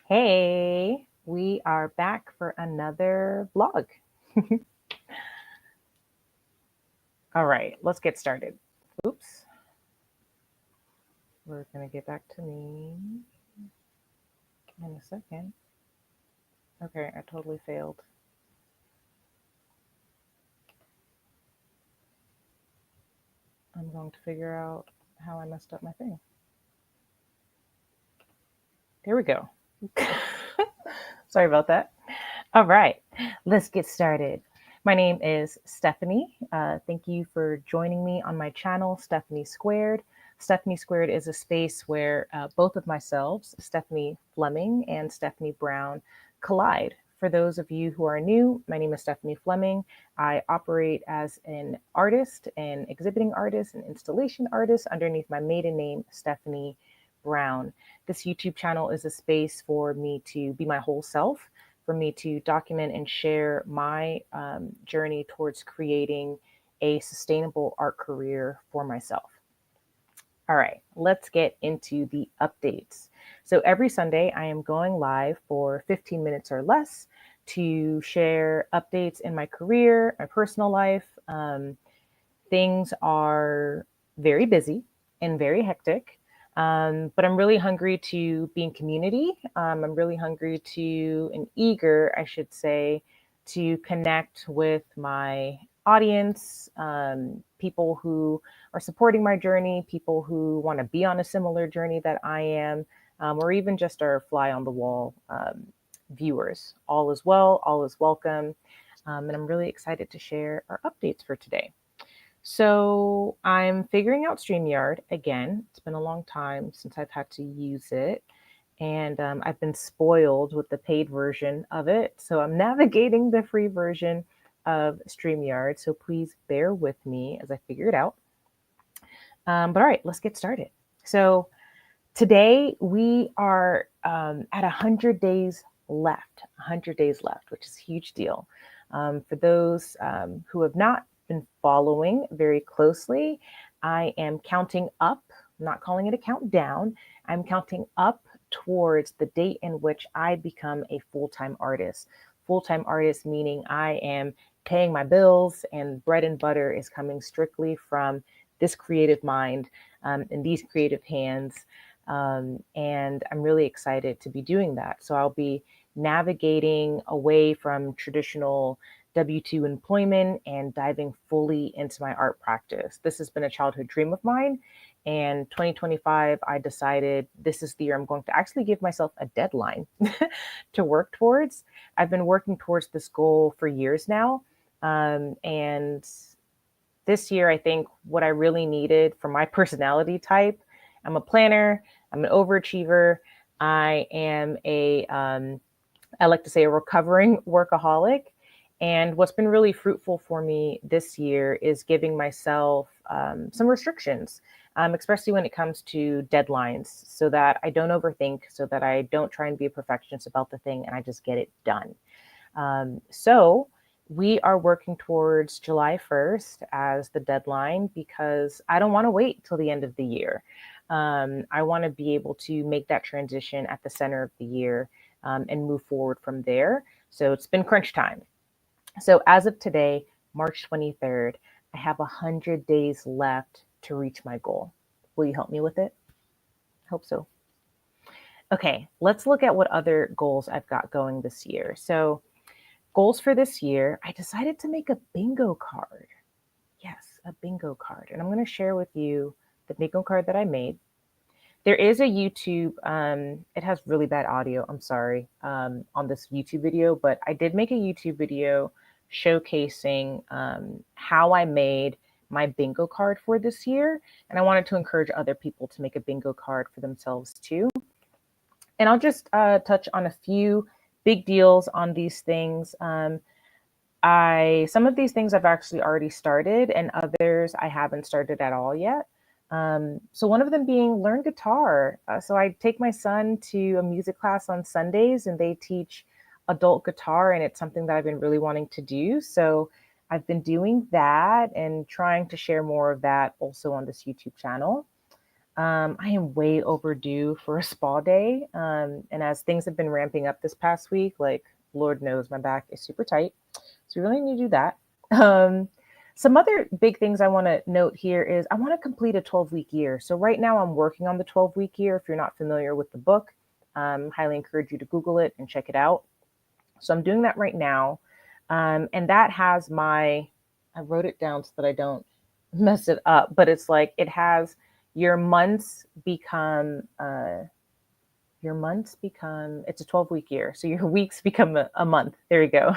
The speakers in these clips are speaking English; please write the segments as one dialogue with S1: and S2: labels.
S1: Hey, we are back for another vlog. All right, let's get started. Oops. We're going to get back to me in a second. Okay, I totally failed. I'm going to figure out how I messed up my thing. There we go. Sorry about that. All right, let's get started. My name is Stephanie. Thank you for joining me on my channel, Stephanie Squared. Stephanie Squared is a space where both of myself, Stephanie Fleming and Stephanie Brown, collide. For those of you who are new, my name is Stephanie Fleming. I operate as an artist, an exhibiting artist, an installation artist underneath my maiden name, Stephanie Brown. This YouTube channel is a space for me to be my whole self, for me to document and share my journey towards creating a sustainable art career for myself. All right, let's get into the updates. So every Sunday, I am going live for 15 minutes or less to share updates in my career, my personal life. Things are very busy and very hectic. But I'm really hungry to be in community. I'm really hungry to and eager, I should say, to connect with my audience, people who are supporting my journey, people who want to be on a similar journey that I am, or even just our fly on the wall viewers. All is well, all is welcome. And I'm really excited to share our updates for today. So I'm figuring out StreamYard again. It's been a long time since I've had to use it. And I've been spoiled with the paid version of it. So I'm navigating the free version of StreamYard. So please bear with me as I figure it out. But all right, let's get started. So today we are at 100 days left, 100 days left, which is a huge deal. For those who have not been following very closely, I am counting up, I'm not calling it a countdown, I'm counting up towards the date in which I become a full-time artist. Full-time artist meaning I am paying my bills and bread and butter is coming strictly from this creative mind and these creative hands. And I'm really excited to be doing that. So I'll be navigating away from traditional W-2 employment and diving fully into my art practice. This has been a childhood dream of mine. And 2025, I decided this is the year I'm going to actually give myself a deadline to work towards. I've been working towards this goal for years now. And this year, I think what I really needed for my personality type, I'm a planner, I'm an overachiever, I am I like to say a recovering workaholic. And what's been really fruitful for me this year is giving myself some restrictions, especially when it comes to deadlines, so that I don't overthink, so that I don't try and be a perfectionist about the thing and I just get it done. So we are working towards July 1st as the deadline because I don't want to wait till the end of the year. I want to be able to make that transition at the center of the year and move forward from there. So it's been crunch time. So as of today, March 23rd, I have 100 days left to reach my goal. Will you help me with it? Hope so. Okay, let's look at what other goals I've got going this year. So goals for this year, I decided to make a bingo card. Yes, a bingo card. And I'm going to share with you the bingo card that I made. There is a YouTube, it has really bad audio, I'm sorry, on this YouTube video, but I did make a YouTube video showcasing how I made my bingo card for this year. And I wanted to encourage other people to make a bingo card for themselves too. And I'll just touch on a few big deals on these things. Some of these things I've actually already started, and others I haven't started at all yet. So one of them being learn guitar. So I take my son to a music class on Sundays, and they teach adult guitar, and it's something that I've been really wanting to do. So I've been doing that and trying to share more of that also on this YouTube channel. I am way overdue for a spa day. And as things have been ramping up this past week, like Lord knows my back is super tight. So we really need to do that. Um, some other big things I want to note here is I want to complete a 12-week year. So right now I'm working on the 12-week year. If you're not familiar with the book, highly encourage you to Google it and check it out. So I'm doing that right now. And that has I wrote it down so that I don't mess it up, but it's like it has your months become, it's a 12-week year. So your weeks become a month. There you go.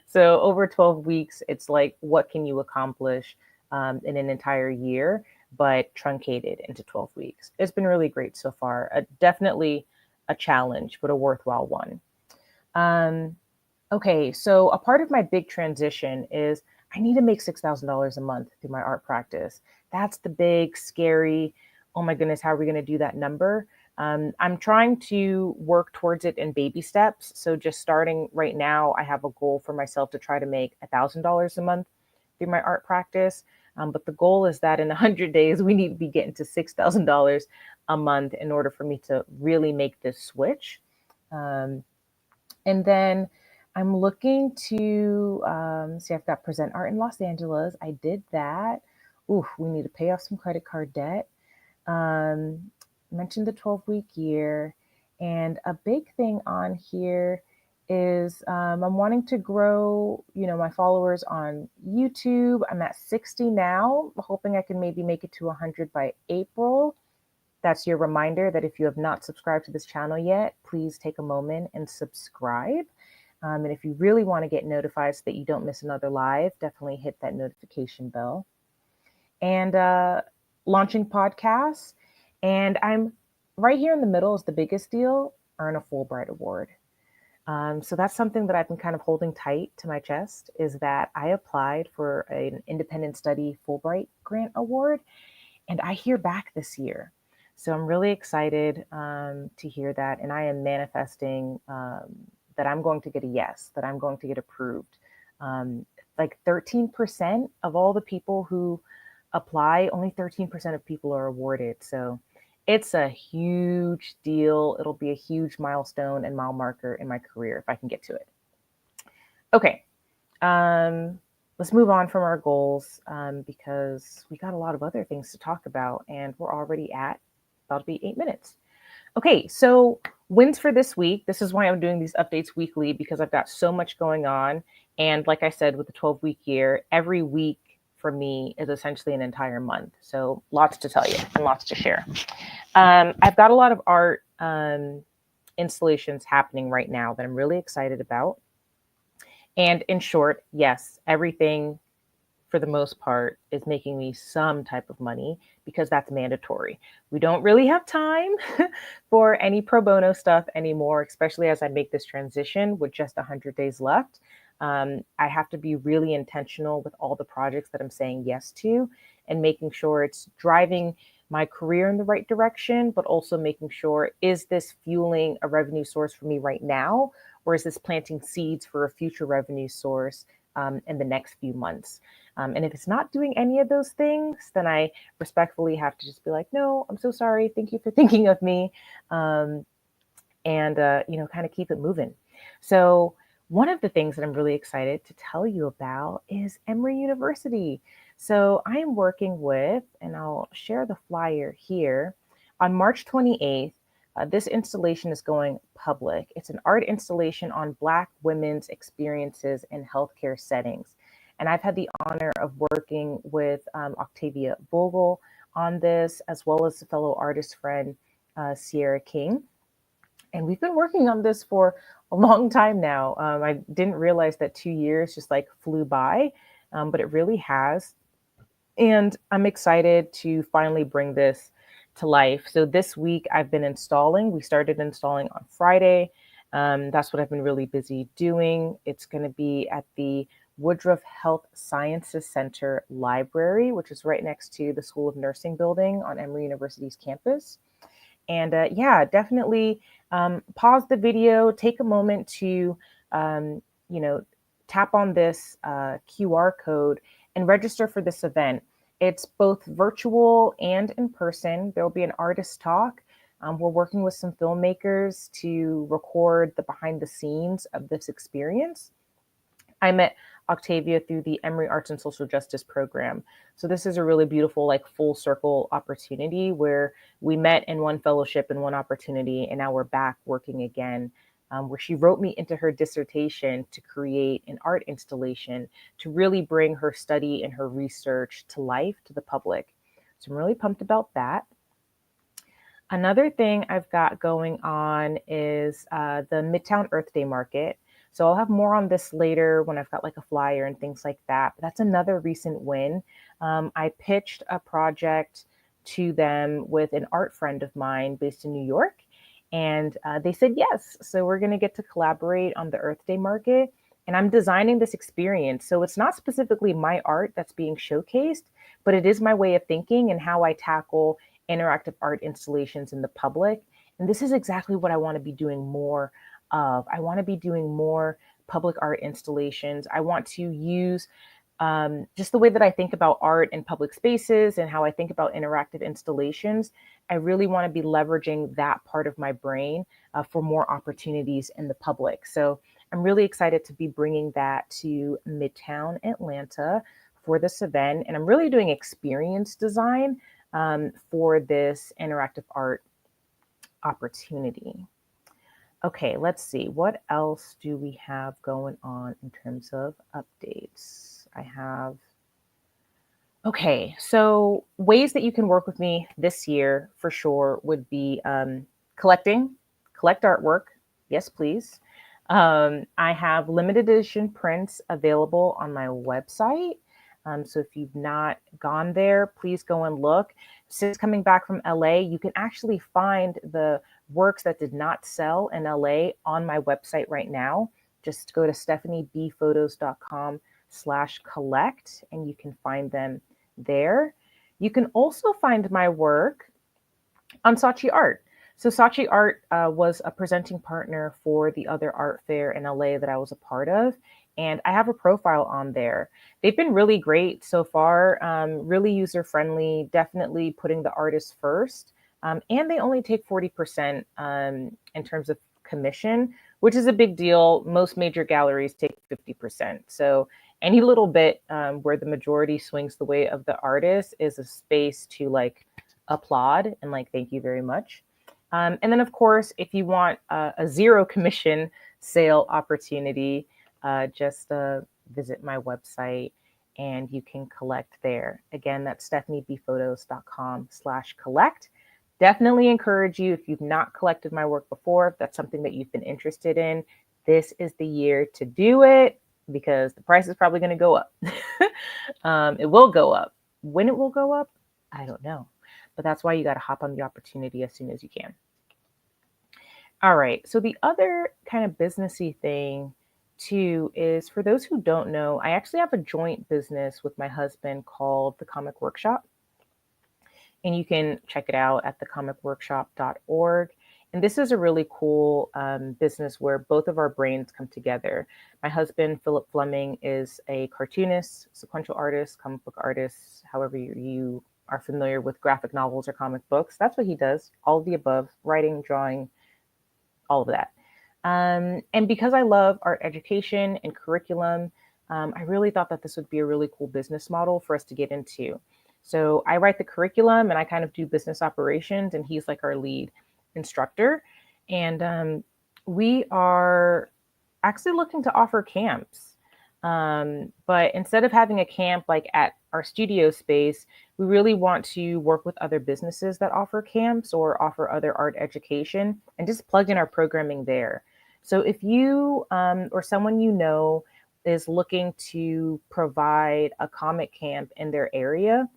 S1: So over 12 weeks, it's like, what can you accomplish in an entire year, but truncated into 12 weeks? It's been really great so far. Definitely a challenge, but a worthwhile one. Um, Okay, so a part of my big transition is I need to make $6,000 a month through my art practice. That's the big, scary, oh my goodness, how are we going to do that number? I'm trying to work towards it in baby steps. So just starting right now, I have a goal for myself to try to make $1,000 a month through my art practice. But the goal is that in 100 days, we need to be getting to $6,000 a month in order for me to really make this switch. Um, and then I'm looking to see, I've got Present Art in Los Angeles. I did that. Ooh, we need to pay off some credit card debt. Mentioned the 12-week year. And a big thing on here is I'm wanting to grow, my followers on YouTube. I'm at 60 now, hoping I can maybe make it to 100 by April. That's your reminder that if you have not subscribed to this channel yet, please take a moment and subscribe. And if you really want to get notified so that you don't miss another live, definitely hit that notification bell. And launching podcasts. And I'm right here in the middle is the biggest deal, earn a Fulbright Award. So that's something that I've been kind of holding tight to my chest, is that I applied for an independent study Fulbright grant award, and I hear back this year. So I'm really excited to hear that. And I am manifesting that I'm going to get a yes, that I'm going to get approved. Like 13% of all the people who apply, only 13% of people are awarded. So it's a huge deal. It'll be a huge milestone and mile marker in my career if I can get to it. Okay. Let's move on from our goals because we got a lot of other things to talk about, and we're already at about to be 8 minutes. Okay, so wins for this week. This is why I'm doing these updates weekly, because I've got so much going on. And like I said, with the 12-week year, every week for me is essentially an entire month. So lots to tell you and lots to share. I've got a lot of art installations happening right now that I'm really excited about. And in short, yes, everything for the most part is making me some type of money because that's mandatory. We don't really have time for any pro bono stuff anymore, especially as I make this transition with just 100 days left. I have to be really intentional with all the projects that I'm saying yes to and making sure it's driving my career in the right direction, but also making sure, is this fueling a revenue source for me right now? Or is this planting seeds for a future revenue source in the next few months? And if it's not doing any of those things, then I respectfully have to just be like, no, I'm so sorry. Thank you for thinking of me. And kind of keep it moving. So one of the things that I'm really excited to tell you about is Emory University. So I am working with, and I'll share the flyer here, on March 28th. This installation is going public. It's an art installation on Black women's experiences in healthcare settings. And I've had the honor of working with Octavia Vogel on this, as well as a fellow artist friend, Sierra King. And we've been working on this for a long time now. I didn't realize that 2 years just like flew by, but it really has. And I'm excited to finally bring this to life. So this week I've been installing. We started installing on Friday. That's what I've been really busy doing. It's going to be at the Woodruff Health Sciences Center Library, which is right next to the School of Nursing building on Emory University's campus. And definitely pause the video, take a moment to, tap on this QR code and register for this event. It's both virtual and in person. There will be an artist talk. We're working with some filmmakers to record the behind the scenes of this experience. I met Octavia through the Emory Arts and Social Justice Program. So this is a really beautiful, like full circle opportunity where we met in one fellowship and one opportunity, and now we're back working again. Where she wrote me into her dissertation to create an art installation to really bring her study and her research to life to the public. So I'm really pumped about that. Another thing I've got going on is the Midtown Earth Day Market. So I'll have more on this later when I've got like a flyer and things like that. But that's another recent win. I pitched a project to them with an art friend of mine based in New York, and they said yes. So we're going to get to collaborate on the Earth Day Market. And I'm designing this experience. So it's not specifically my art that's being showcased, but it is my way of thinking and how I tackle interactive art installations in the public. And this is exactly what I want to be doing more of. I want to be doing more public art installations. I want to use just the way that I think about art in public spaces and how I think about interactive installations. I really want to be leveraging that part of my brain for more opportunities in the public. So I'm really excited to be bringing that to Midtown Atlanta for this event. And I'm really doing experience design for this interactive art opportunity. Okay, let's see. What else do we have going on in terms of updates? Okay, so ways that you can work with me this year for sure would be collect artwork. Yes, please. I have limited edition prints available on my website. So if you've not gone there, please go and look. Since coming back from LA, you can actually find the works that did not sell in LA on my website right now. Just go to stephaniebphotos.com/collect and you can find them there. You can also find my work on Saatchi Art. So Saatchi Art was a presenting partner for the other art fair in LA that I was a part of. And I have a profile on there. They've been really great so far, really user friendly, definitely putting the artist first. And they only take 40% in terms of commission, which is a big deal. Most major galleries take 50%. So any little bit where the majority swings the way of the artist is a space to like applaud and like thank you very much. And then of course, if you want a zero commission sale opportunity, just visit my website and you can collect there. Again, that's stephaniebphotos.com/collect. Definitely encourage you, if you've not collected my work before, if that's something that you've been interested in, this is the year to do it because the price is probably going to go up. It will go up. When it will go up, I don't know. But that's why you got to hop on the opportunity as soon as you can. All right. So the other kind of businessy thing too is for those who don't know, I actually have a joint business with my husband called The Comic Workshop. And you can check it out at thecomicworkshop.org. And this is a really cool business where both of our brains come together. My husband, Philip Fleming, is a cartoonist, sequential artist, comic book artist, however you are familiar with graphic novels or comic books. That's what he does, all of the above, writing, drawing, all of that. And because I love art education and curriculum, I really thought that this would be a really cool business model for us to get into. So I write the curriculum and I kind of do business operations, and he's like our lead instructor. And we are actually looking to offer camps. But instead of having a camp like at our studio space, we really want to work with other businesses that offer camps or offer other art education and just plug in our programming there. So if you or someone you know is looking to provide a comic camp in their area,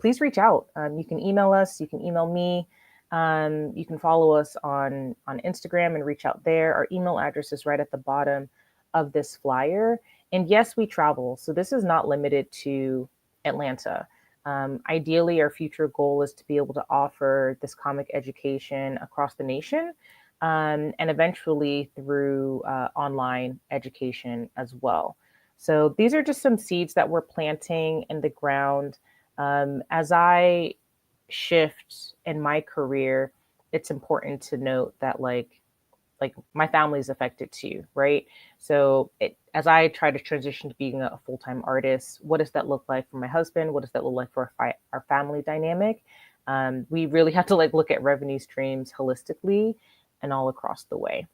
S1: please reach out. You can email us, you can email me. You can follow us on Instagram and reach out there. Our email address is right at the bottom of this flyer. And yes, we travel. So this is not limited to Atlanta. Ideally, our future goal is to be able to offer this comic education across the nation and eventually through online education as well. So these are just some seeds that we're planting in the ground. As I shift in my career, it's important to note that like my family's affected too, right? So as I try to transition to being a full-time artist, what does that look like for my husband? What does that look like for our family dynamic? We really have to like look at revenue streams holistically and all across the way.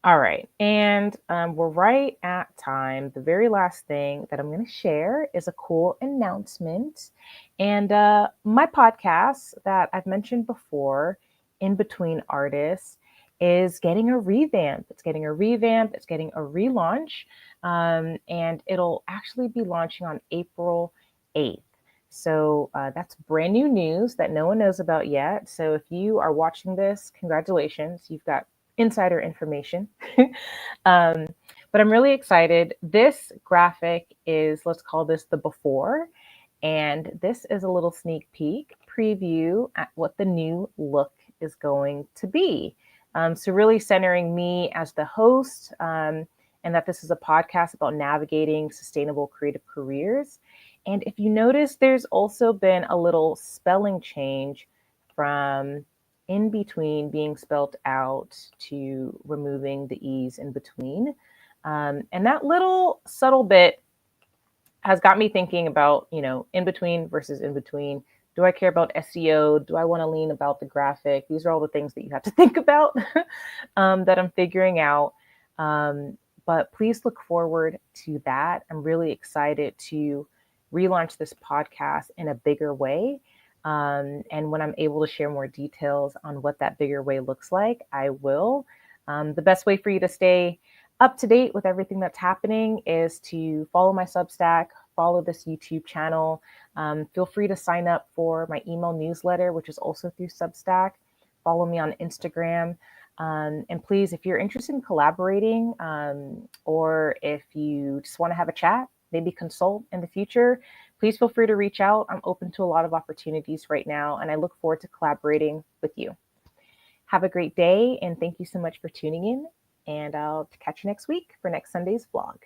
S1: All right, and we're right at time. The very last thing that I'm going to share is a cool announcement. And my podcast that I've mentioned before, In Between Artists, is getting a revamp. It's getting a revamp, it's getting a relaunch, and it'll actually be launching on April 8th. So that's brand new news that no one knows about yet. So if you are watching this, congratulations. You've got insider information. um, but I'm really excited. This graphic is, let's call this the before. And this is a little sneak peek preview at what the new look is going to be. So, really centering me as the host, and that this is a podcast about navigating sustainable creative careers. And if you notice, there's also been a little spelling change from in between being spelled out to removing the E's in between. And that little subtle bit has got me thinking about, in between versus in between. Do I care about SEO? Do I want to lean about the graphic? These are all the things that you have to think about that I'm figuring out. But please look forward to that. I'm really excited to relaunch this podcast in a bigger way. And when I'm able to share more details on what that bigger way looks like, I will. The best way for you to stay up to date with everything that's happening is to follow my Substack, follow this YouTube channel. Feel free to sign up for my email newsletter, which is also through Substack. Follow me on Instagram. And please, if you're interested in collaborating, or if you just want to have a chat, maybe consult in the future, please feel free to reach out. I'm open to a lot of opportunities right now, and I look forward to collaborating with you. Have a great day, and thank you so much for tuning in. And I'll catch you next week for next Sunday's vlog.